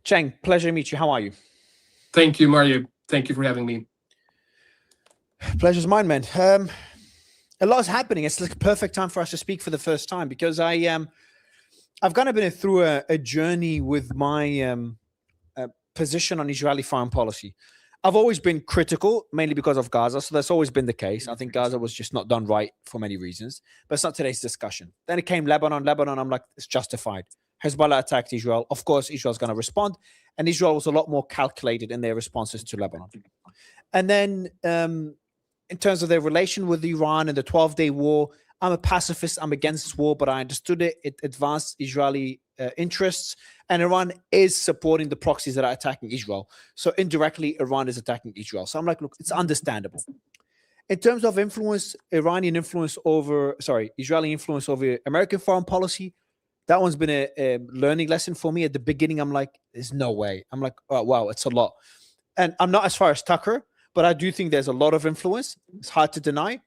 Ceng, pleasure to meet you. How are you? Thank you, Mario. Thank you for having me. Pleasure's mine, man. A lot is happening. It's like a perfect time for us to speak for the first time because I've kind of been through a journey with my position on Israeli foreign policy. I've always been critical, mainly because of Gaza. So that's always been the case. I think Gaza was just not done right for many reasons, but it's not today's discussion. Then it came Lebanon. I'm like, it's justified. Hezbollah attacked Israel. Of course, Israel's going to respond. And Israel was a lot more calculated in their responses to Lebanon. And then in terms of their relation with Iran and the 12-day war, I'm a pacifist. I'm against war, but I understood it. It advanced Israeli interests. And Iran is supporting the proxies that are attacking Israel. So indirectly, Iran is attacking Israel. So I'm like, look, it's understandable. In terms of influence, Israeli influence over American foreign policy, that one's been a learning lesson for me. At the beginning, I'm like, there's no way. I'm like, oh, wow, it's a lot. And I'm not as far as Tucker, but I do think there's a lot of influence. It's hard to deny.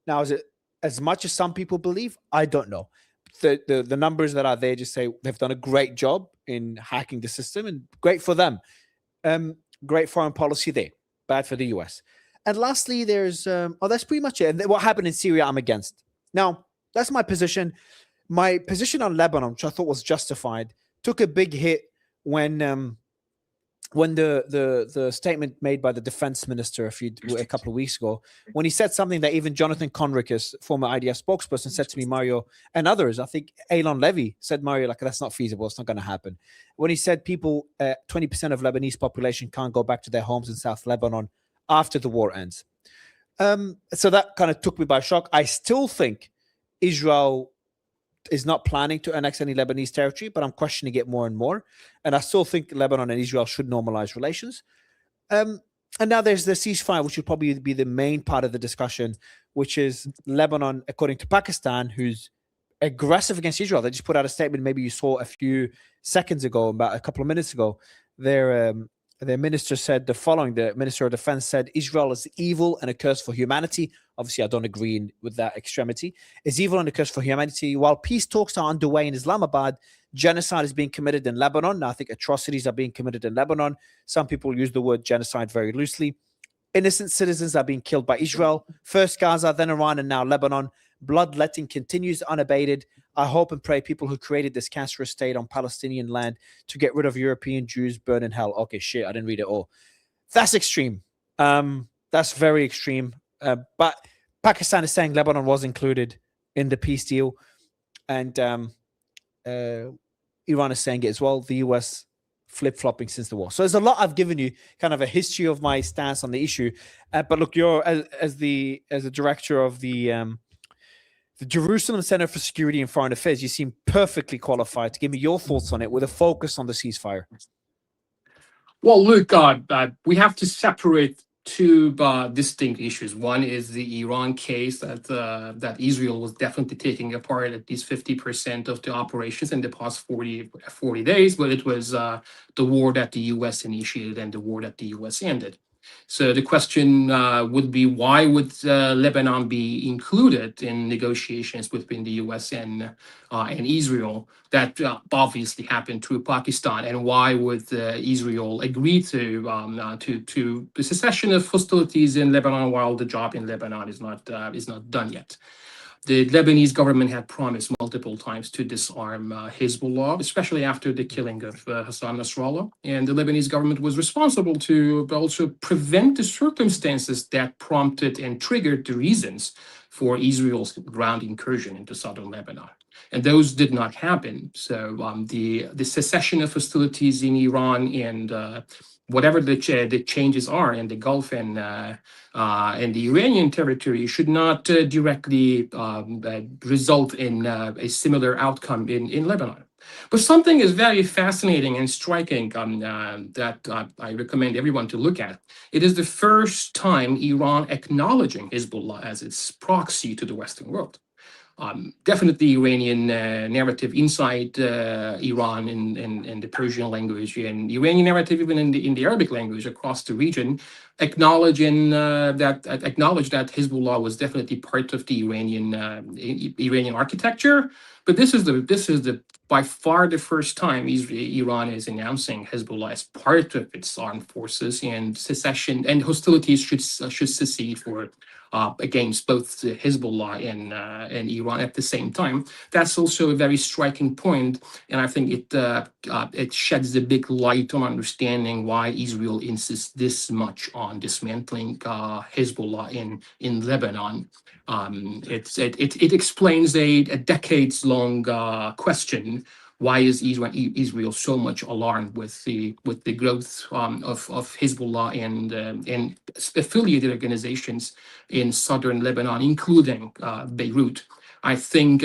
Now, is it as much as some people believe? I don't know. The numbers that are there just say they've done a great job in hacking the system, and great for them. Great foreign policy there. Bad for the US. And lastly, there's that's pretty much it. And what happened in Syria, I'm against. Now, that's my position. My position on Lebanon, which I thought was justified, took a big hit when the statement made by the defense minister a couple of weeks ago, when he said something that even Jonathan Conricus, former IDF spokesperson, said to me, Mario, and others, I think Elon Levy said, Mario, like, that's not feasible. It's not going to happen. When he said 20% of Lebanese population can't go back to their homes in South Lebanon after the war ends. So that kind of took me by shock. I still think Israel is not planning to annex any Lebanese territory, but I'm questioning it more and more. And I still think Lebanon and Israel should normalize relations. And now there's the ceasefire, which would probably be the main part of the discussion, which is Lebanon, according to Pakistan, who's aggressive against Israel. They just put out a statement. Maybe you saw a few seconds ago, about a couple of minutes ago. Their minister said the following. The Minister of Defense said, Israel is evil and a curse for humanity. Obviously, I don't agree with that extremity. It's evil and a curse for humanity. While peace talks are underway in Islamabad, genocide is being committed in Lebanon. Now, I think atrocities are being committed in Lebanon. Some people use the word genocide very loosely. Innocent citizens are being killed by Israel. First Gaza, then Iran, and now Lebanon. Bloodletting continues unabated. I hope and pray people who created this cancerous state on Palestinian land to get rid of European Jews burn in hell. Okay, shit, I didn't read it all. That's extreme. That's very extreme. But Pakistan is saying Lebanon was included in the peace deal. And Iran is saying it as well. The US flip-flopping since the war. So there's a lot I've given you, kind of a history of my stance on the issue. But look, you're as the director of the Jerusalem Center for Security and Foreign Affairs, you seem perfectly qualified to give me your thoughts on it with a focus on the ceasefire. Well, look, we have to separate two distinct issues. One is the Iran case that Israel was definitely taking apart at least 50% of the operations in the past 40 days, but it was the war that the US initiated and the war that the US ended. So the question would be, why would Lebanon be included in negotiations between the US and Israel that obviously happened through Pakistan? And why would Israel agree to the cessation of hostilities in Lebanon while the job in Lebanon is not done yet? The Lebanese government had promised multiple times to disarm Hezbollah, especially after the killing of Hassan Nasrallah. And the Lebanese government was responsible to also prevent the circumstances that prompted and triggered the reasons for Israel's ground incursion into southern Lebanon. And those did not happen. So the cessation of hostilities in Iran and whatever the changes are in the Gulf and the Iranian territory should not directly result in a similar outcome in Lebanon. But something is very fascinating and striking that I recommend everyone to look at. It is the first time Iran acknowledging Hezbollah as its proxy to the Western world. Definitely Iranian narrative inside Iran in the Persian language, and Iranian narrative even in the Arabic language across the region acknowledge that Hezbollah was definitely part of the Iranian architecture. But this is the by far the first time Iran is announcing Hezbollah as part of its armed forces, and secession and hostilities should secede for against both Hezbollah and Iran at the same time. That's also a very striking point, and I think it sheds a big light on understanding why Israel insists this much on dismantling Hezbollah in Lebanon. It explains a decades-long question. Why is Israel so much alarmed with the growth of Hezbollah and affiliated organizations in southern Lebanon, including Beirut? I think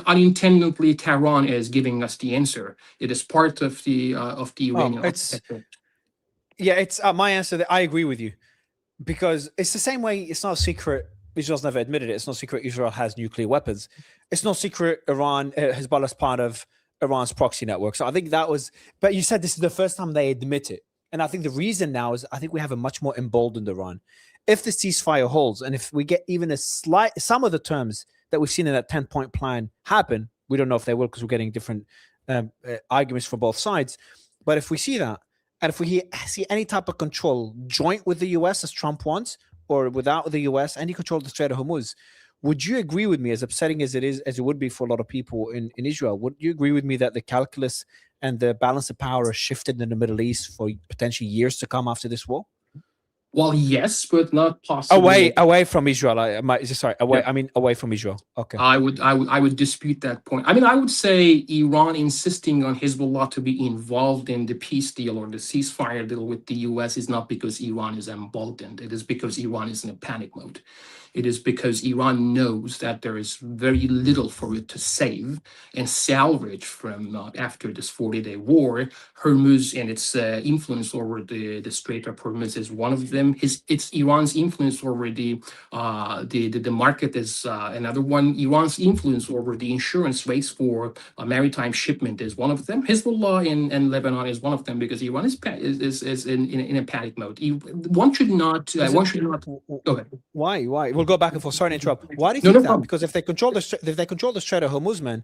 unintentionally Tehran is giving us the answer. It is part of the Iranian architecture. It's my answer. I agree with you, because it's the same way. It's not a secret. Israel's never admitted it. It's no secret Israel has nuclear weapons. It's no secret Hezbollah is part of Iran's proxy network. So I think that was, but you said this is the first time they admit it. And I think the reason now is I think we have a much more emboldened Iran. If the ceasefire holds, and if we get even some of the terms that we've seen in that 10-point plan happen, we don't know if they will because we're getting different arguments from both sides. But if we see that, and if we see any type of control joint with the US as Trump wants, or without the US, any control of the Strait of Hormuz, would you agree with me, as upsetting as it would be for a lot of people in Israel, would you agree with me that the calculus and the balance of power are shifted in the Middle East for potentially years to come after this war? Well, yes, but not possibly away from Israel. Away from Israel. Okay. I would dispute that point. I mean, I would say Iran insisting on Hezbollah to be involved in the peace deal or the ceasefire deal with the US is not because Iran is emboldened. It is because Iran is in a panic mode. It is because Iran knows that there is very little for it to save and salvage from after this 40-day war. Hormuz and its influence over the Strait of Hormuz is one of them. It's Iran's influence over the market is another one. Iran's influence over the insurance rates for maritime shipment is one of them. Hezbollah in Lebanon is one of them, because Iran is in a panic mode. One should not. Go ahead. Why? We'll go back and forth. Sorry to interrupt. Why do you think that? Because if they control the Strait of Hormuz, man,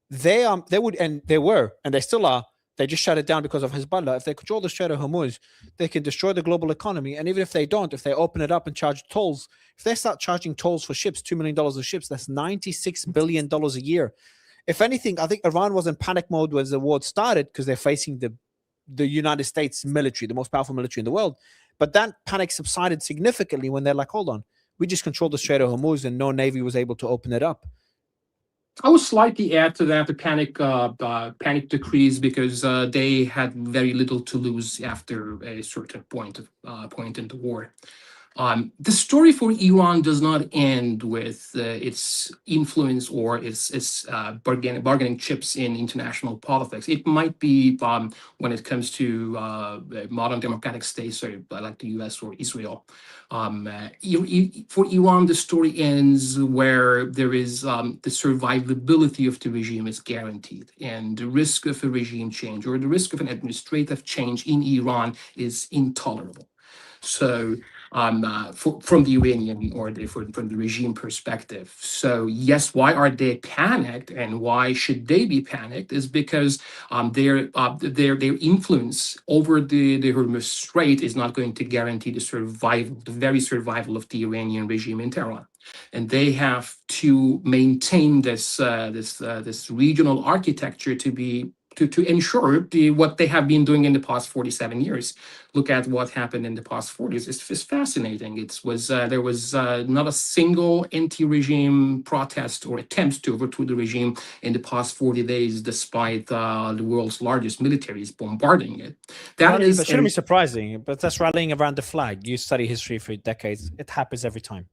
they would, and they were, and they still are. They just shut it down because of Hezbollah. If they control the Strait of Hormuz, they can destroy the global economy. And even if they don't, if they open it up and charge tolls, if they start charging tolls for ships, $2 million a ships, that's $96 billion a year. If anything, I think Iran was in panic mode when the war started, because they're facing the United States military, the most powerful military in the world. But that panic subsided significantly when they're like, hold on, we just controlled the Strait of Hormuz and no Navy was able to open it up. I would slightly add to that the panic decrease, because they had very little to lose after a certain point in the war. The story for Iran does not end with its influence or its bargaining chips in international politics. It might be when it comes to modern democratic states like the US or Israel. For Iran, the story ends where there is the survivability of the regime is guaranteed, and the risk of a regime change or the risk of an administrative change in Iran is intolerable. So from the Iranian or from the regime perspective. So yes, why are they panicked, and why should they be panicked? Is because their influence over the Hormuz Strait is not going to guarantee the very survival of the Iranian regime in Tehran. And they have to maintain this regional architecture to ensure what they have been doing in the past 47 years. Look at what happened in the past 40s. It's fascinating. There was not a single anti-regime protest or attempts to overthrow the regime in the past 40 days, despite the world's largest militaries bombarding it. That shouldn't be surprising, but that's rallying around the flag. You study history for decades. It happens every time.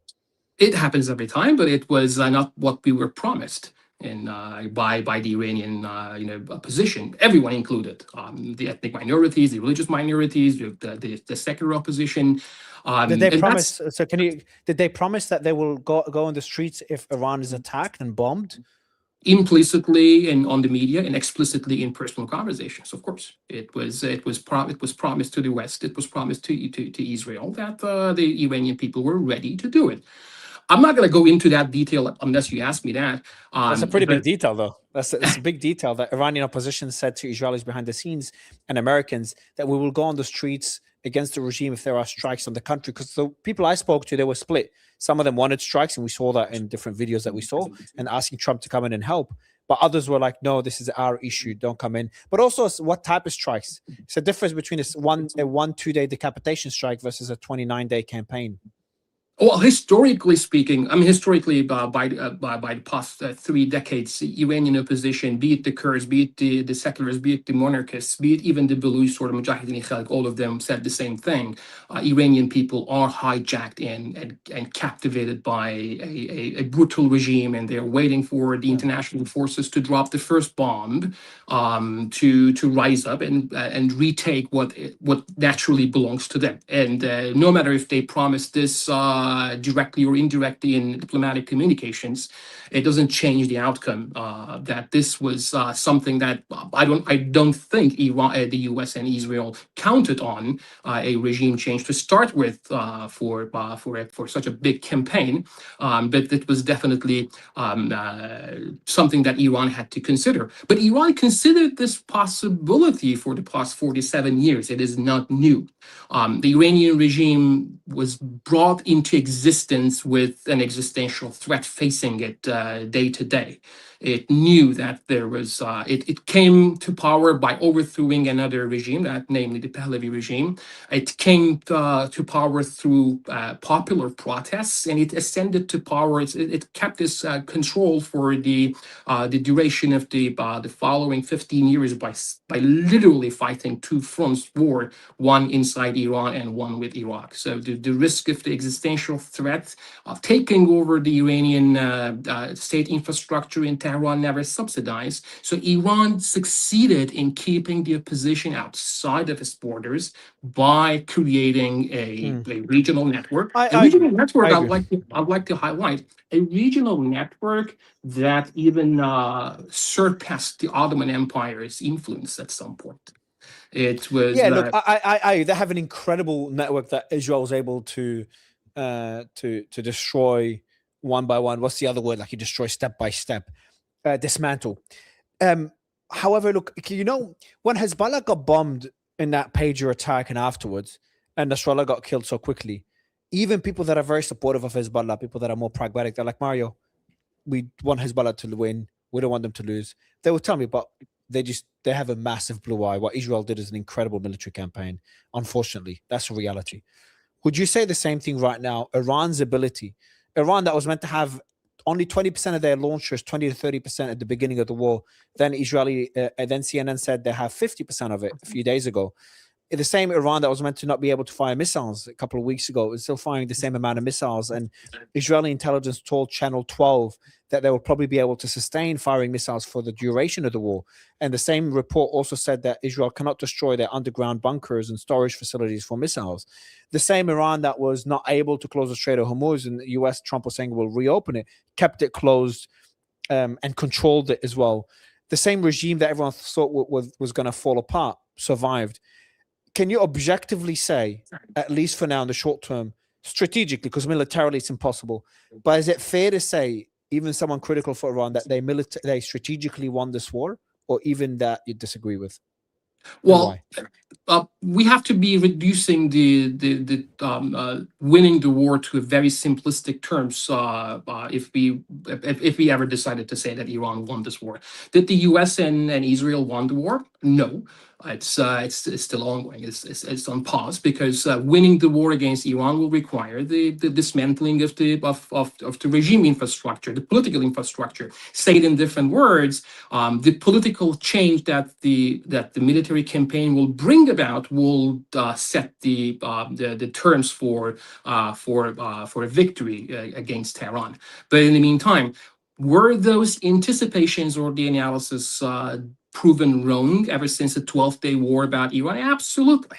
It happens every time, but it was not what we were promised. And by the Iranian opposition, everyone included, the ethnic minorities, the religious minorities, the secular opposition. Did they promise? Did they promise that they will go on the streets if Iran is attacked and bombed? implicitly and on the media, and explicitly in personal conversations. Of course, it was promised to the West, it was promised to Israel that the Iranian people were ready to do it. I'm not going to go into that detail unless you ask me that. That's a pretty big detail, though. That's a big detail that Iranian opposition said to Israelis behind the scenes and Americans that we will go on the streets against the regime if there are strikes on the country. Because the people I spoke to, they were split. Some of them wanted strikes, and we saw that in different videos that we saw, and asking Trump to come in and help. But others were like, no, this is our issue. Don't come in. But also, what type of strikes? It's a difference between a 2-day decapitation strike versus a 29-day campaign. Well, historically speaking, I mean, historically, by the past 3 decades, Iranian opposition, be it the Kurds, be it the secularists, be it the monarchists, be it even the Baluch or the Mujahideen Khalq, all of them said the same thing. Iranian people are hijacked and captivated by a brutal regime, and they're waiting for the international forces to drop the first bomb to rise up and retake what naturally belongs to them. And no matter if they promise this directly or indirectly in diplomatic communications, it doesn't change the outcome. That this was something that I don't think Iran, the U.S. and Israel counted on a regime change to start with for such a big campaign, but it was definitely something that Iran had to consider. But Iran considered this possibility for the past 47 years. It is not new. The Iranian regime was brought into existence with an existential threat facing it day to day. It knew that there was, it came to power by overthrowing another regime, that namely the Pahlavi regime. It came to power through popular protests, and it ascended to power. It kept its control for the duration of the following 15 years by literally fighting 2 fronts war, one inside Iran and one with Iraq. So the risk of the existential threat of taking over the Iranian state infrastructure in Tehran never subsidized. So Iran succeeded in keeping the opposition outside of its borders by creating a regional network. I'd like to highlight a regional network that even surpassed the Ottoman Empire's influence at some point. It was look, they have an incredible network that Israel was able to destroy one by one. What's the other word? Like you destroy step by step, dismantle. However, look, when Hezbollah got bombed in that pager attack and afterwards, and Nasrallah got killed so quickly, even people that are very supportive of Hezbollah, people that are more pragmatic, they're like, Mario, we want Hezbollah to win. We don't want them to lose. They would tell me, but they have a massive blue eye. What Israel did is an incredible military campaign. Unfortunately, that's a reality. Would you say the same thing right now? Iran's ability, Iran that was meant to have only 20% of their launchers, 20 to 30% at the beginning of the war. Then then CNN said they have 50% of it a few days ago. The same Iran that was meant to not be able to fire missiles a couple of weeks ago is still firing the same amount of missiles. And Israeli intelligence told Channel 12 that they will probably be able to sustain firing missiles for the duration of the war. And the same report also said that Israel cannot destroy their underground bunkers and storage facilities for missiles. The same Iran that was not able to close the Strait of Hormuz, and the US, Trump was saying will reopen it, kept it closed and controlled it as well. The same regime that everyone thought was going to fall apart survived. Can you objectively say, at least for now in the short term, strategically, because militarily it's impossible, but is it fair to say, even someone critical for Iran, that they strategically won this war, or even that you disagree with? Well, we have to be reducing the winning the war to a very simplistic terms. If we ever decided to say that Iran won this war, did the U.S. and Israel won the war? No. It's still ongoing. It's on pause because winning the war against Iran will require the dismantling of the regime infrastructure, the political infrastructure. Say it in different words, the political change that the military campaign will bring about will set the terms for a victory against Tehran. But in the meantime, were those anticipations or the analysis proven wrong ever since the 12th Day War about Iran? Absolutely.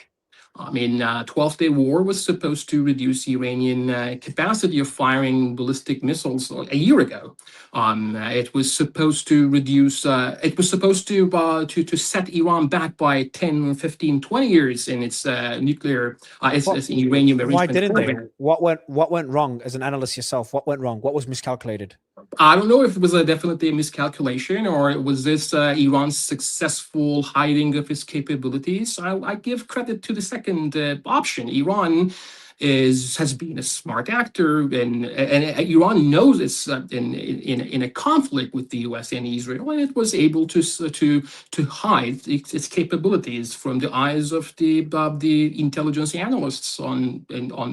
I mean, 12-Day War was supposed to reduce Iranian capacity of firing ballistic missiles a year ago. It was supposed to reduce, it was supposed to set Iran back by 10, 15, 20 years in its nuclear, its uranium enrichment Why didn't they? program. What went wrong as an analyst yourself? What went wrong? What was miscalculated? I don't know if it was definitely a miscalculation or was this Iran's successful hiding of its capabilities. I give credit to the second option. Iran has been a smart actor, and Iran knows it's in a conflict with the U.S. and Israel, and it was able to hide its capabilities from the eyes of the intelligence analysts on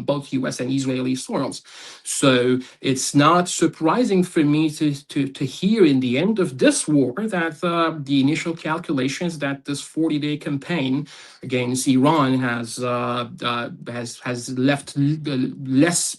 both U.S. and Israeli soils. So it's not surprising for me to hear in the end of this war that the initial calculations that this 40-day campaign against Iran has left less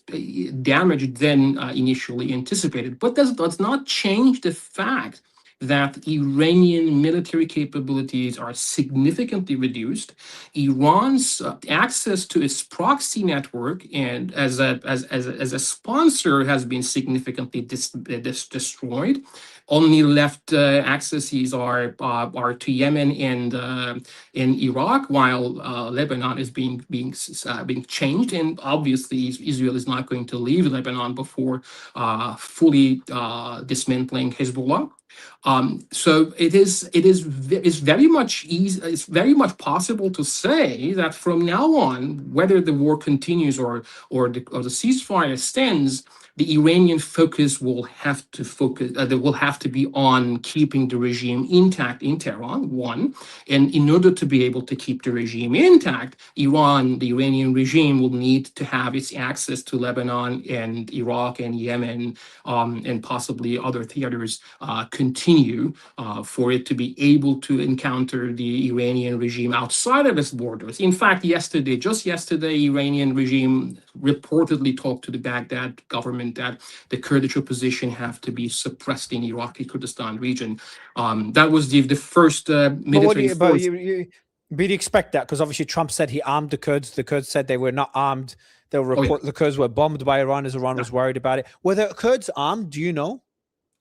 damage than initially anticipated. But that does not change the fact that Iranian military capabilities are significantly reduced. Iran's access to its proxy network and as a sponsor has been significantly destroyed. Only left accesses are to Yemen and in Iraq, while Lebanon is being changed, and obviously Israel is not going to leave Lebanon before fully dismantling Hezbollah. So it's very much easy. It's very much possible to say that from now on, whether the war continues or the ceasefire extends, the Iranian focus will have to be on keeping the regime intact in Tehran. One, and in order to be able to keep the regime intact, the Iranian regime will need to have its access to Lebanon and Iraq and Yemen and possibly other theaters continue for it to be able to encounter the Iranian regime outside of its borders. In fact, just yesterday, Iranian regime reportedly talked to the Baghdad government that the Kurdish opposition have to be suppressed in Iraqi Kurdistan region. That was the first military force. But you expect that? Because obviously Trump said he armed the Kurds. The Kurds said they were not armed. The Kurds were bombed by Iran as Iran was worried about it. Were the Kurds armed? Do you know?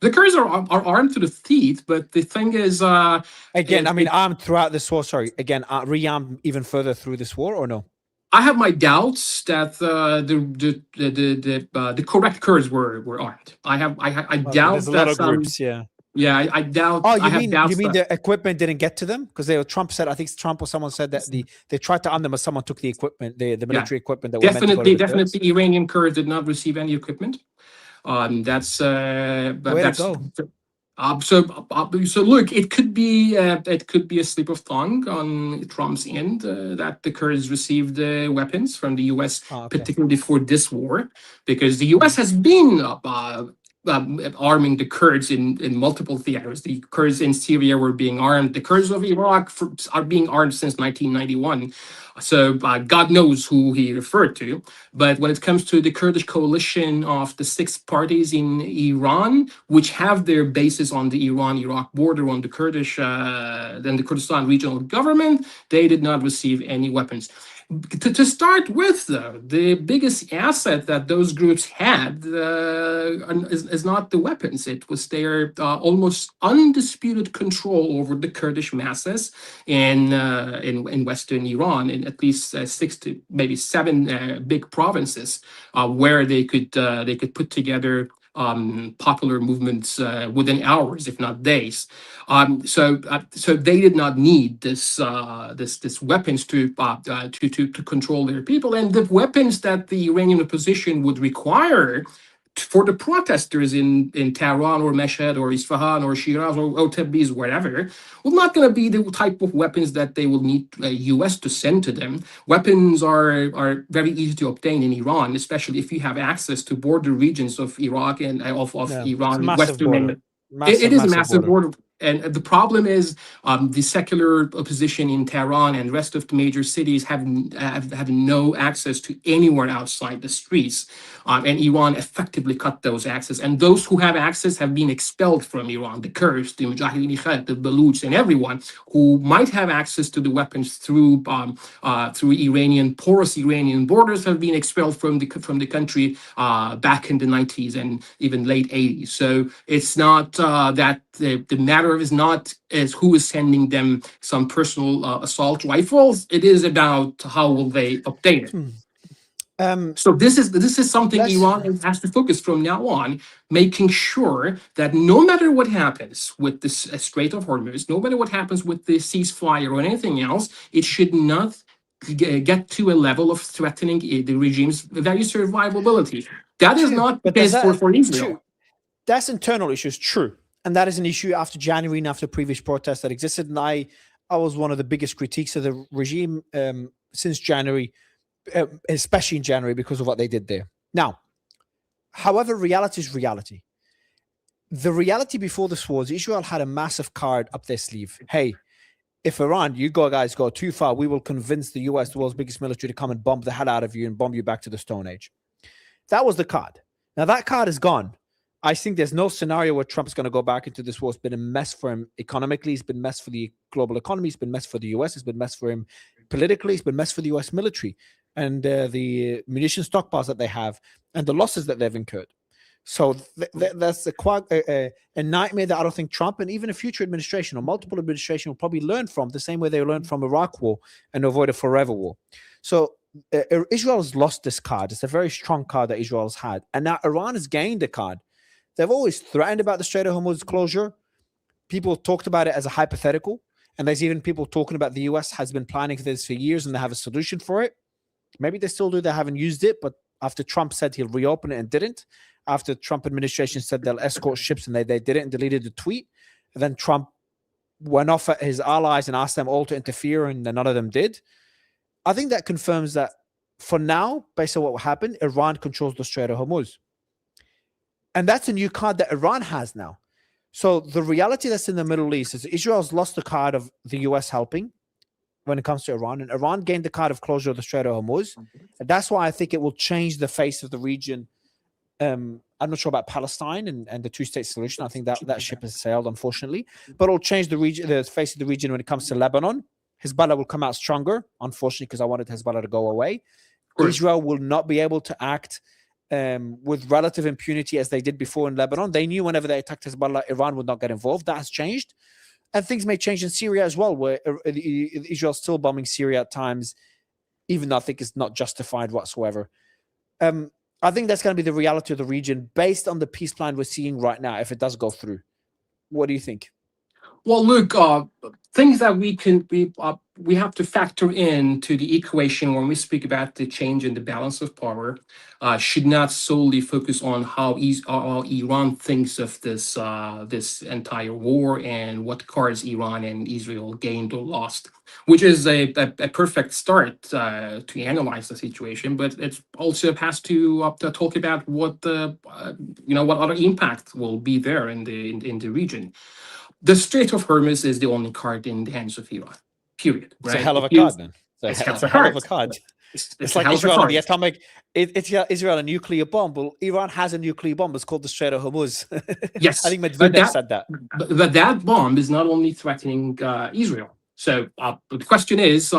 The Kurds are armed to the teeth, but the thing is, armed throughout this war. Sorry, re-armed even further through this war, or no? I have my doubts that the correct Kurds were armed. I doubt there's a lot of groups. Yeah, I doubt. Oh, you mean the equipment didn't get to them because Trump said, I think Trump or someone said that they tried to arm them, but someone took the equipment, the military equipment that definitely Iranian Kurds did not receive any equipment. That's so look, it could be a slip of tongue on Trump's end that the Kurds received weapons from the U.S. Particularly for this war, because the U.S. has been arming the Kurds in multiple theaters. The Kurds in Syria were being armed. The Kurds of Iraq are being armed since 1991. So God knows who he referred to. But when it comes to the Kurdish coalition of the 6 parties in Iran, which have their bases on the Iran-Iraq border on the Kurdish, then the Kurdistan regional government, they did not receive any weapons. To start with, though, the biggest asset that those groups had is not the weapons. It was their almost undisputed control over the Kurdish masses in Western Iran, in at least 6 to maybe 7 big provinces, where they could put together popular movements within hours, if not days. So they did not need this weapons to control their people, and the weapons that the Iranian opposition would require for the protesters in Tehran or Mashhad or Isfahan or Shiraz or Tabriz, wherever, well, not going to be the type of weapons that they will need U.S. to send to them. Weapons are very easy to obtain in Iran, especially if you have access to border regions of Iraq and of Iran, Western. It is a massive border. And the problem is the secular opposition in Tehran and rest of the major cities have no access to anywhere outside the streets. And Iran effectively cut those access. And those who have access have been expelled from Iran, the Kurds, the Mujahideen Khalq, the Baluch, and everyone who might have access to the weapons through porous Iranian borders have been expelled from the country back in the 90s and even late 80s. So it's not that the matter is not as who is sending them some personal assault rifles. It is about how will they obtain it. So this is something Iran has to focus from now on, making sure that no matter what happens with this Strait of Hormuz, no matter what happens with the ceasefire or anything else, it should not get to a level of threatening the regime's very survivability. That is not the case for Israel. True. That's internal issues, true. And that is an issue after January and after previous protests that existed. And I was one of the biggest critiques of the regime since January, especially in January, because of what they did there. Now, however, reality is reality. The reality before this was Israel had a massive card up their sleeve. Hey, if Iran, you guys go too far, we will convince the US, the world's biggest military, to come and bomb the hell out of you and bomb you back to the Stone Age. That was the card. Now that card is gone. I think there's no scenario where Trump is going to go back into this war. It's been a mess for him economically. It's been a mess for the global economy. It's been a mess for the US. It's been a mess for him politically. It's been a mess for the US military and the munition stockpiles that they have and the losses that they've incurred. So that's a nightmare that I don't think Trump and even a future administration or multiple administration will probably learn from, the same way they learned from Iraq war and avoid a forever war. So Israel has lost this card. It's a very strong card that Israel has had. And now Iran has gained a card. They've always threatened about the Strait of Hormuz closure. People talked about it as a hypothetical. And there's even people talking about the US has been planning for this for years and they have a solution for it. Maybe they still do. They haven't used it. But after Trump said he'll reopen it and didn't, after Trump administration said they'll escort ships and they did it and deleted the tweet, and then Trump went off at his allies and asked them all to interfere and none of them did. I think that confirms that for now, based on what happened, Iran controls the Strait of Hormuz. And that's a new card that Iran has now. So the reality that's in the Middle East is Israel's lost the card of the US helping when it comes to Iran, and Iran gained the card of closure of the Strait of Hormuz. And that's why I think it will change the face of the region. I'm not sure about Palestine and the two-state solution. I think that ship has sailed, unfortunately. But it'll change the face of the region when it comes to Lebanon. Hezbollah will come out stronger, unfortunately, because I wanted Hezbollah to go away. Israel will not be able to act with relative impunity as they did before in Lebanon. They knew whenever they attacked Hezbollah, Iran would not get involved. That has changed. And things may change in Syria as well, where Israel's still bombing Syria at times, even though I think it's not justified whatsoever. I think that's going to be the reality of the region based on the peace plan we're seeing right now, if it does go through. What do you think? Well, look, things that we have to factor into the equation when we speak about the change in the balance of power should not solely focus on how Iran thinks of this entire war and what cards Iran and Israel gained or lost, which is a perfect start to analyze the situation. But it also has to talk about what what other impact will be there in the region. The Strait of Hormuz is the only card in the hands of Iran, period. It's a hell of a card, man. It's a hell of a card. It's like Israel and the atomic. It's Israel a nuclear bomb. Well, Iran has a nuclear bomb. It's called the Strait of Hormuz. Yes, I think Medvedev said that. But that bomb is not only threatening Israel. So the question is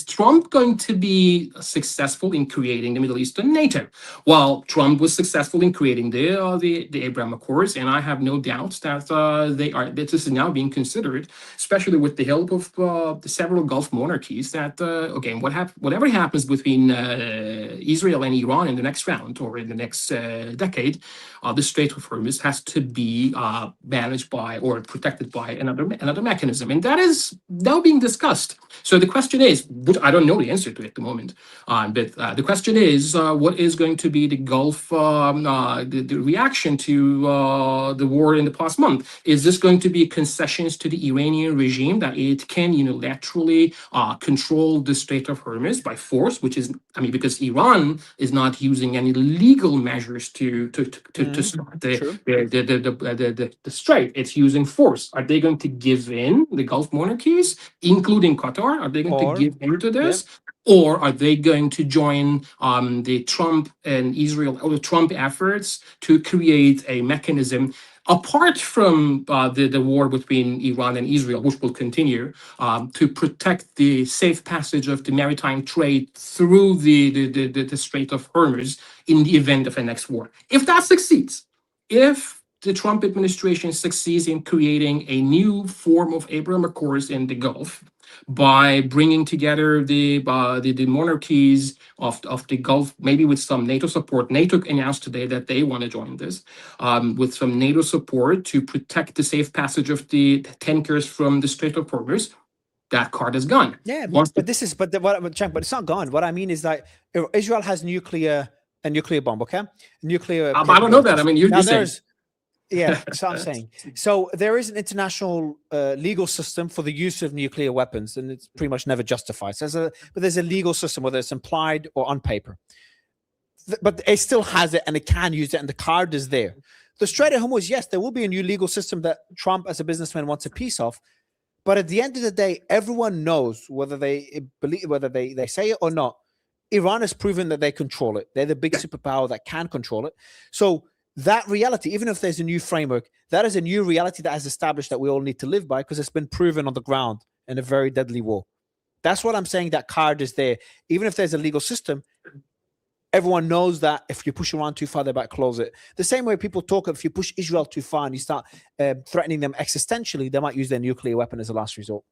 Trump going to be successful in creating the Middle Eastern NATO? Well, Trump was successful in creating the Abraham Accords, and I have no doubts that this is now being considered, especially with the help of the several Gulf monarchies. That again, whatever happens between Israel and Iran in the next round or in the next decade, the Strait of Hormuz has to be managed by or protected by another mechanism, and that is is now being discussed. So the question is, which I don't know the answer to at the moment, but the question is, what is going to be the Gulf, the reaction to the war in the past month? Is this going to be concessions to the Iranian regime that it can unilaterally control the Strait of Hormuz by force, which is, I mean, because Iran is not using any legal measures to stop the strait. It's using force. Are they going to give in, the Gulf monarchies, including Qatar? Are they going to give into this? Or are they going to join the Trump and Israel, or the Trump efforts to create a mechanism apart from the war between Iran and Israel, which will continue, to protect the safe passage of the maritime trade through the Strait of Hormuz in the event of a next war? If that succeeds, if the Trump administration succeeds in creating a new form of Abraham Accords in the Gulf by bringing together the monarchies of the Gulf, maybe with some NATO support. NATO announced today that they want to join this, with some NATO support to protect the safe passage of the tankers from the Strait of Hormuz. That card is gone. Yeah, but it's not gone. What I mean is that Israel has a nuclear bomb, okay? Nuclear. I don't know that. I mean, you say. Yeah, that's what I'm saying. So there is an international legal system for the use of nuclear weapons, and it's pretty much never justified. So there's a legal system, whether it's implied or on paper. But it still has it, and it can use it, and the card is there. The Strait of Hormuz, yes, there will be a new legal system that Trump, as a businessman, wants a piece of. But at the end of the day, everyone knows, whether they believe, whether they say it or not, Iran has proven that they control it. They're the big superpower that can control it. So that reality, even if there's a new framework, that is a new reality that has established that we all need to live by, because it's been proven on the ground in a very deadly war. That's what I'm saying. That card is there. Even if there's a legal system, everyone knows that if you push Iran too far, they might close it. The same way people talk, if you push Israel too far and you start threatening them existentially, they might use their nuclear weapon as a last resort.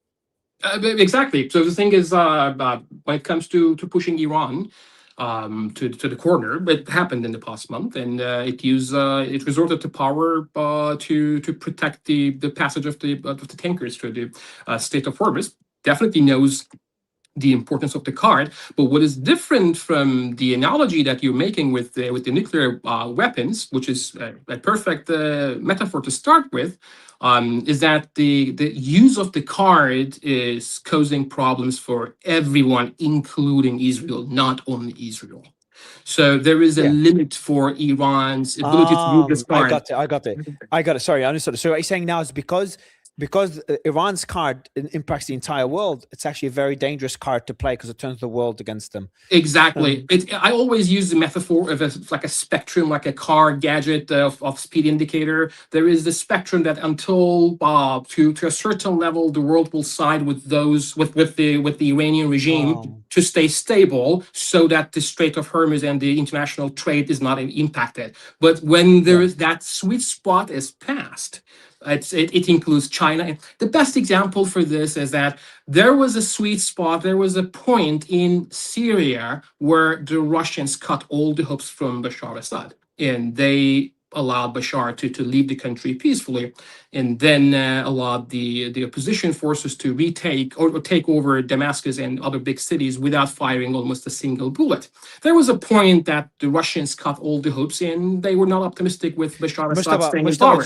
Exactly. So the thing is, when it comes to pushing Iran to the corner, it happened in the past month, and it resorted to power to protect the passage of the tankers through the Strait of Hormuz. Definitely knows the importance of the card, but what is different from the analogy that you're making with the nuclear weapons, which is a perfect metaphor to start with, is that the use of the card is causing problems for everyone, including Israel, not only Israel. So there is a limit for Iran's ability to use this card. I got it. Sorry, I understood. So what you're saying now is because Iran's card impacts the entire world, it's actually a very dangerous card to play because it turns the world against them. Exactly. I always use the metaphor of like a spectrum, like a car gadget of speed indicator. There is the spectrum that until to a certain level, the world will side with those with the Iranian regime to stay stable, so that the Strait of Hormuz and the international trade is not impacted. But when there is that sweet spot is passed, it includes China. And the best example for this is that there was a sweet spot, there was a point in Syria where the Russians cut all the hopes from Bashar Assad, and they allowed Bashar to leave the country peacefully, and then allowed the opposition forces to retake or take over Damascus and other big cities without firing almost a single bullet. There was a point that the Russians cut all the hopes, and they were not optimistic with Bashar Assad staying in power.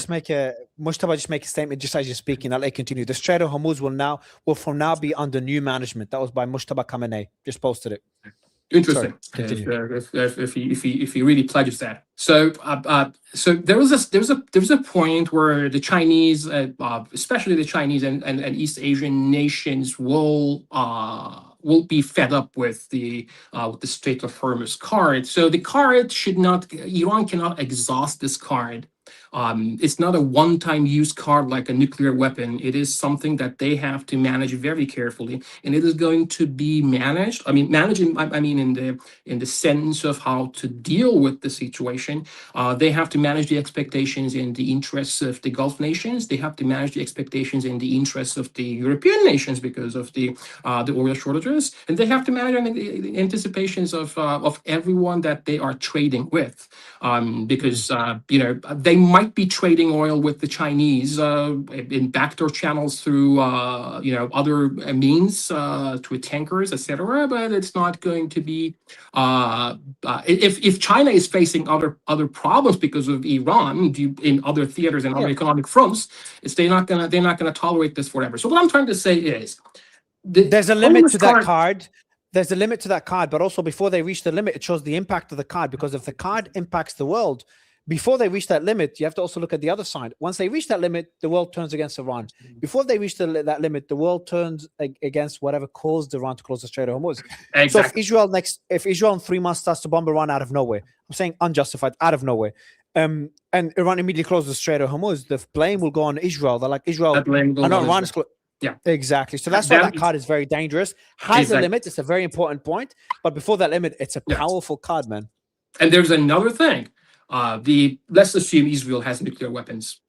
Mustafa, just make a statement just as you're speaking. I'll let you continue. The Strait of Hormuz will from now be under new management. That was by Mustafa Khamenei. Just posted it. Interesting. If he really pledges that. So there was a point where the Chinese, especially the Chinese and East Asian nations, will be fed up with the Strait of Hormuz card. So the card Iran cannot exhaust this card. It's not a one-time use card like a nuclear weapon. It is something that they have to manage very carefully, and it is going to be managed. I mean, in the sense of how to deal with the situation. They have to manage the expectations in the interests of the Gulf nations. They have to manage the expectations in the interests of the European nations because of the oil shortages, and they have to manage the anticipations of everyone that they are trading with, because they might be trading oil with the Chinese in backdoor channels through other means, through tankers, etc. But it's not going to be if China is facing other problems because of Iran in other theaters and other economic fronts, they're not gonna tolerate this forever. So what I'm trying to say is, there's a limit to that card. There's a limit to that card, but also before they reach the limit, it shows the impact of the card, because if the card impacts the world, before they reach that limit, you have to also look at the other side. Once they reach that limit, the world turns against Iran. Before they reach that limit, the world turns against whatever caused Iran to close the Strait of Hormuz. Exactly. So if Israel in 3 months starts to bomb Iran out of nowhere, I'm saying unjustified, out of nowhere, and Iran immediately closes the Strait of Hormuz, the blame will go on Israel. They're like, Israel, Iran is closed. Yeah, exactly. So that's why that card is very dangerous. Has a limit. It's a very important point. But before that limit, it's a powerful card, man. And there's another thing. Let's assume Israel has nuclear weapons.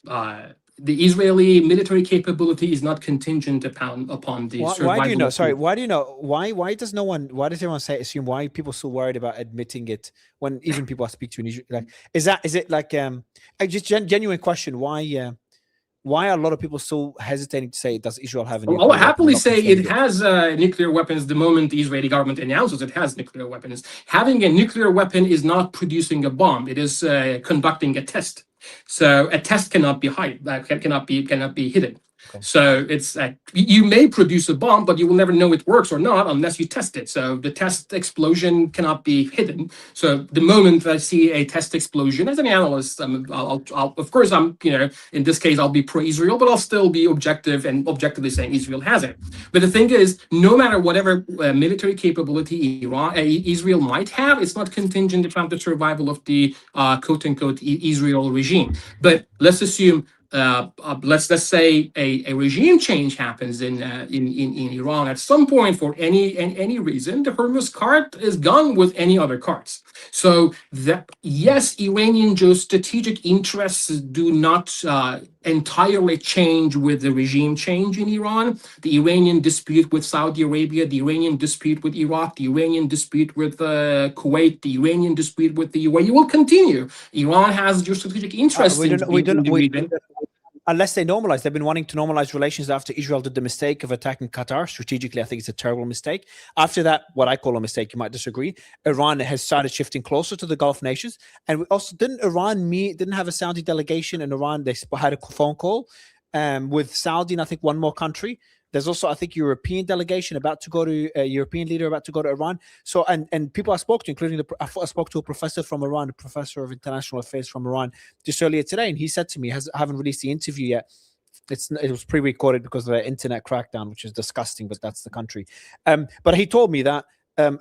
The Israeli military capability is not contingent upon the survival. Why do you know? Sorry, why do you know? Why does no one? Why does everyone assume? Why are people so worried about admitting it when even people I speak to in Israel? Like, is it like just genuine question? Why are a lot of people so hesitating to say, does Israel have a nuclear weapon? I'll happily say it has nuclear weapons the moment the Israeli government announces it has nuclear weapons. Having a nuclear weapon is not producing a bomb. It is conducting a test. So a test cannot be cannot be hidden. Okay. So it's you may produce a bomb, but you will never know it works or not unless you test it. So the test explosion cannot be hidden. So the moment I see a test explosion, as an analyst, I'll of course in this case I'll be pro-Israel, but I'll still be objective and objectively saying Israel has it. But the thing is, no matter whatever military capability Israel might have, it's not contingent upon the survival of the quote unquote Israel regime. But let's assume. Let's say a regime change happens in Iran at some point for any reason. The Hormuz card is gone with any other cards. So that yes, Iranian geostrategic interests do not entirely change with the regime change in Iran. The Iranian dispute with Saudi Arabia, the Iranian dispute with Iraq, the Iranian dispute with Kuwait, the Iranian dispute with the UAE will continue. Iran has geostrategic interests in the region. Unless they normalize. They've been wanting to normalize relations after Israel did the mistake of attacking Qatar. Strategically, I think it's a terrible mistake. After that, what I call a mistake, you might disagree, Iran has started shifting closer to the Gulf nations. And we also didn't have a Saudi delegation in Iran. They had a phone call with Saudi and I think one more country. There's also, I think, European delegation about to go to a European leader about to go to Iran. So, and people I spoke to, including I spoke to a professor from Iran, a professor of international affairs from Iran, just earlier today, and he said to me, I haven't released the interview yet. It was pre-recorded because of the internet crackdown, which is disgusting, but that's the country. But he told me that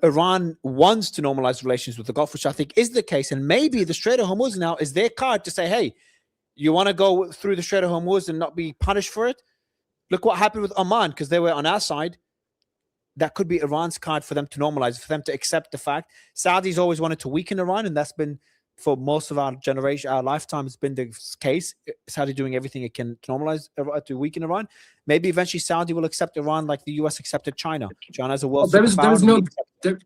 Iran wants to normalize relations with the Gulf, which I think is the case, and maybe the Strait of Hormuz now is their card to say, hey, you want to go through the Strait of Hormuz and not be punished for it? Look what happened with Oman, because they were on our side. That could be Iran's card for them to normalize, for them to accept the fact. Saudis always wanted to weaken Iran, and that's been, for most of our generation, our lifetime, it's been the case. Saudi doing everything it can to normalize, to weaken Iran. Maybe eventually Saudi will accept Iran like the US accepted China. China is a world superpower.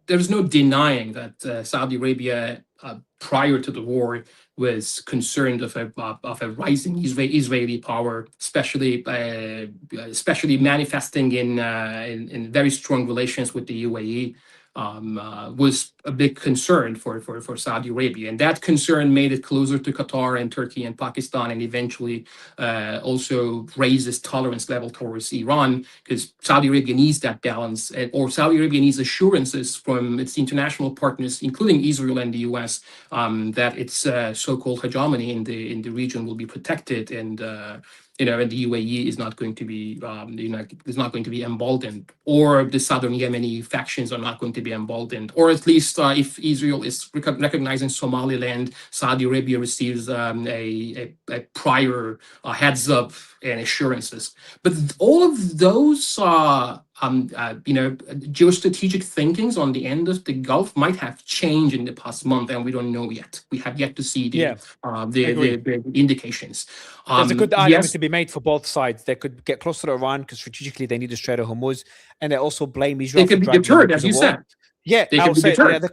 There's no denying that Saudi Arabia, prior to the war, was concerned of a rising Israeli power, especially manifesting in very strong relations with the UAE. Was a big concern for Saudi Arabia, and that concern made it closer to Qatar and Turkey and Pakistan, and eventually also raised its tolerance level towards Iran, because Saudi Arabia needs that balance, or Saudi Arabia needs assurances from its international partners, including Israel and the US, that its so-called hegemony in the region will be protected, and and the UAE is not going to be, is not going to be emboldened, or the southern Yemeni factions are not going to be emboldened, or at least if Israel is recognizing Somaliland, Saudi Arabia receives a prior heads up and assurances. But all of those, geostrategic thinkings on the end of the Gulf might have changed in the past month, and we don't know yet. We have yet to see the indications. There's a good argument to be made for both sides. They could get closer to Iran because strategically they need the Strait of Hormuz, and they also blame Israel. They could be deterred, as you said. Yeah, they could be deterred.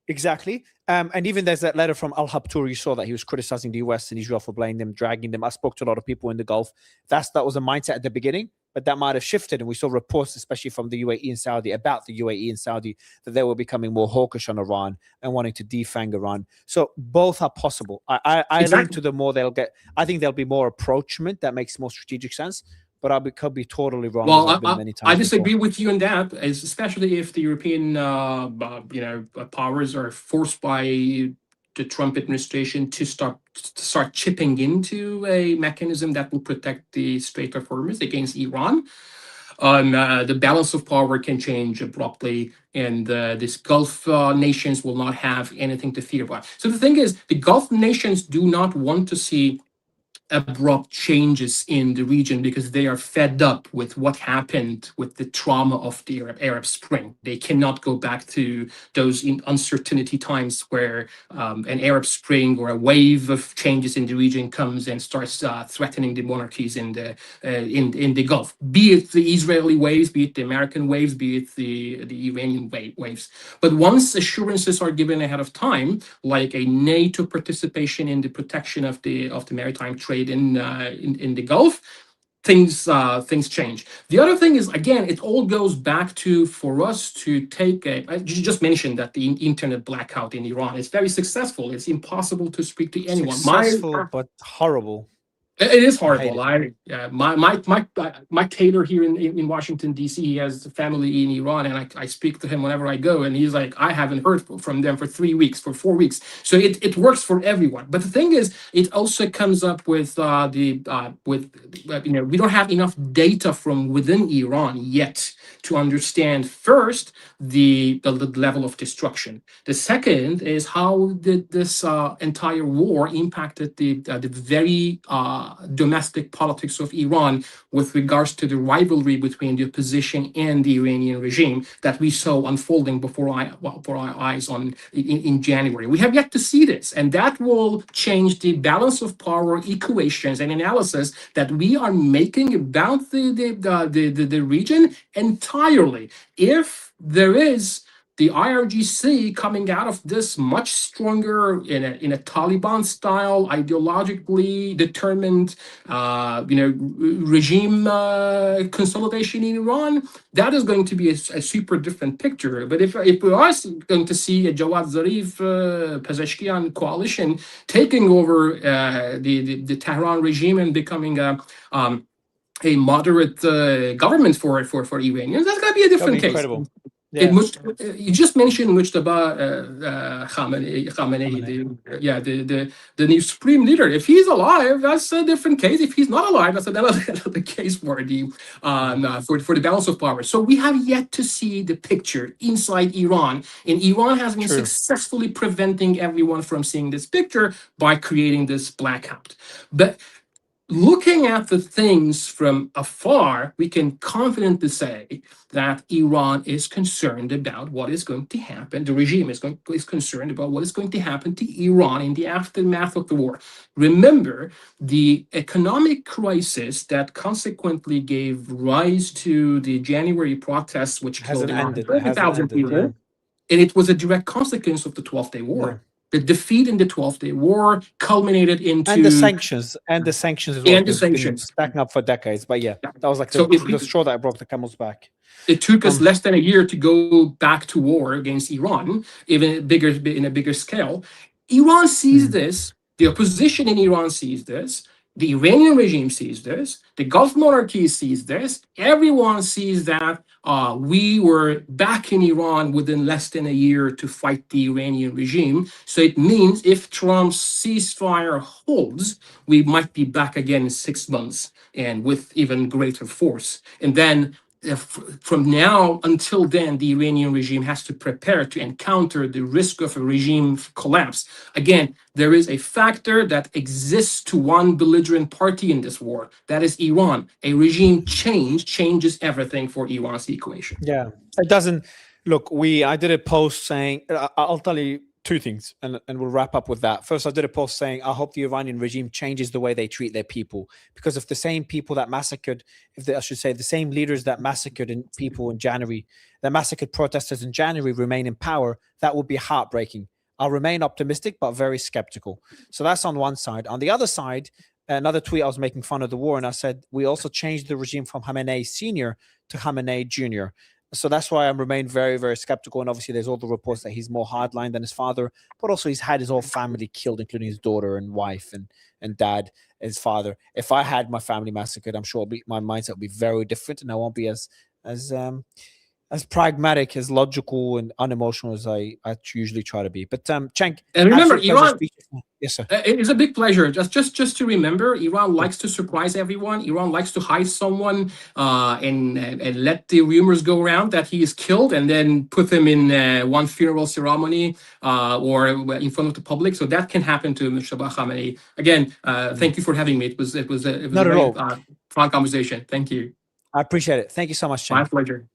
Exactly. And even there's that letter from Al-Habtoor. You saw that he was criticizing the US and Israel for blaming them, dragging them. I spoke to a lot of people in the Gulf. That was a mindset at the beginning, but that might have shifted. And we saw reports, especially from the UAE and Saudi, about the UAE and Saudi, that they were becoming more hawkish on Iran and wanting to defang Iran. So both are possible. I Exactly. lean to the more they'll get. I think there'll be more approachment that makes more strategic sense. But I could be totally wrong. Well, as I've been many times I disagree before. with you on that, especially if the European, powers are forced by the Trump administration to start chipping into a mechanism that will protect the Strait of Hormuz against Iran. The balance of power can change abruptly, and these Gulf nations will not have anything to fear about. So the thing is, the Gulf nations do not want to see abrupt changes in the region because they are fed up with what happened with the trauma of the Arab Spring. They cannot go back to those uncertainty times where an Arab Spring or a wave of changes in the region comes and starts threatening the monarchies in the Gulf. Be it the Israeli waves, be it the American waves, be it the Iranian waves. But once assurances are given ahead of time, like a NATO participation in the protection of the maritime trade in the Gulf, things change. The other thing is, again, it all goes back to, for us to take you just mentioned that the internet blackout in Iran is very successful. It's impossible to speak to anyone. Successful, but horrible. It is horrible. My tailor here in Washington D.C. He has family in Iran, and I speak to him whenever I go, and he's like, I haven't heard from them for 3 weeks, for 4 weeks. So it works for everyone. But the thing is, it also comes up with we don't have enough data from within Iran yet to understand first the level of destruction. The second is how did this entire war impacted the very domestic politics of Iran with regards to the rivalry between the opposition and the Iranian regime that we saw unfolding before our eyes in January. We have yet to see this, and that will change the balance of power equations and analysis that we are making about the region entirely. If there is the IRGC coming out of this much stronger in a Taliban style, ideologically determined, regime consolidation in Iran, that is going to be a super different picture. But if we are going to see a Jawad Zarif, Pezeshkian coalition taking over the Tehran regime and becoming a moderate government for Iranians, that's going to be a different case. Incredible. Yeah. You just mentioned Mujtaba Khamenei, the new supreme leader. If he's alive, that's a different case. If he's not alive, that's another case for the balance of power. So we have yet to see the picture inside Iran, and Iran has been successfully preventing everyone from seeing this picture by creating this blackout. But looking at the things from afar, we can confidently say that Iran is concerned about what is going to happen. The regime is concerned about what is going to happen to Iran in the aftermath of the war. Remember, the economic crisis that consequently gave rise to the January protests, which killed around 30,000 people, and it was a direct consequence of the 12-day war. Yeah. The defeat in the 12-day war culminated into... And the sanctions as well. And the sanctions. Stacking up for decades. But yeah, that was like the straw that broke the camel's back. It took us less than a year to go back to war against Iran, even in a bigger scale. Iran sees this. The opposition in Iran sees this. The Iranian regime sees this. The Gulf monarchy sees this. Everyone sees that we were back in Iran within less than a year to fight the Iranian regime. So it means if Trump's ceasefire holds, we might be back again in 6 months and with even greater force. And then from now until then, the Iranian regime has to prepare to encounter the risk of a regime collapse. Again, there is a factor that exists to one belligerent party in this war. That is Iran. A regime change changes everything for Iran's equation. Yeah, it doesn't. Look, I did a post saying, I'll tell you two things, and we'll wrap up with that. First, I did a post saying, I hope the Iranian regime changes the way they treat their people, because if the same people that massacred, I should say, the same leaders that massacred people in January, that massacred protesters in January remain in power, that would be heartbreaking. I'll remain optimistic, but very skeptical. So that's on one side. On the other side, another tweet, I was making fun of the war, and I said, we also changed the regime from Khamenei Senior to Khamenei Junior. So that's why I remain very, very skeptical. And obviously, there's all the reports that he's more hardline than his father, but also he's had his whole family killed, including his daughter and wife and dad, his father. If I had my family massacred, I'm sure my mindset would be very different, and I won't be as pragmatic, as logical, and unemotional as I usually try to be. But Cenk, and remember, Iran. Yes, sir. It is a big pleasure. Just to remember, Iran likes to surprise everyone. Iran likes to hide someone and let the rumors go around that he is killed, and then put them in one funeral ceremony or in front of the public. So that can happen to Mujtaba Khamenei. Again, thank you for having me. It was a very fun conversation. Thank you. I appreciate it. Thank you so much, Cenk. My pleasure.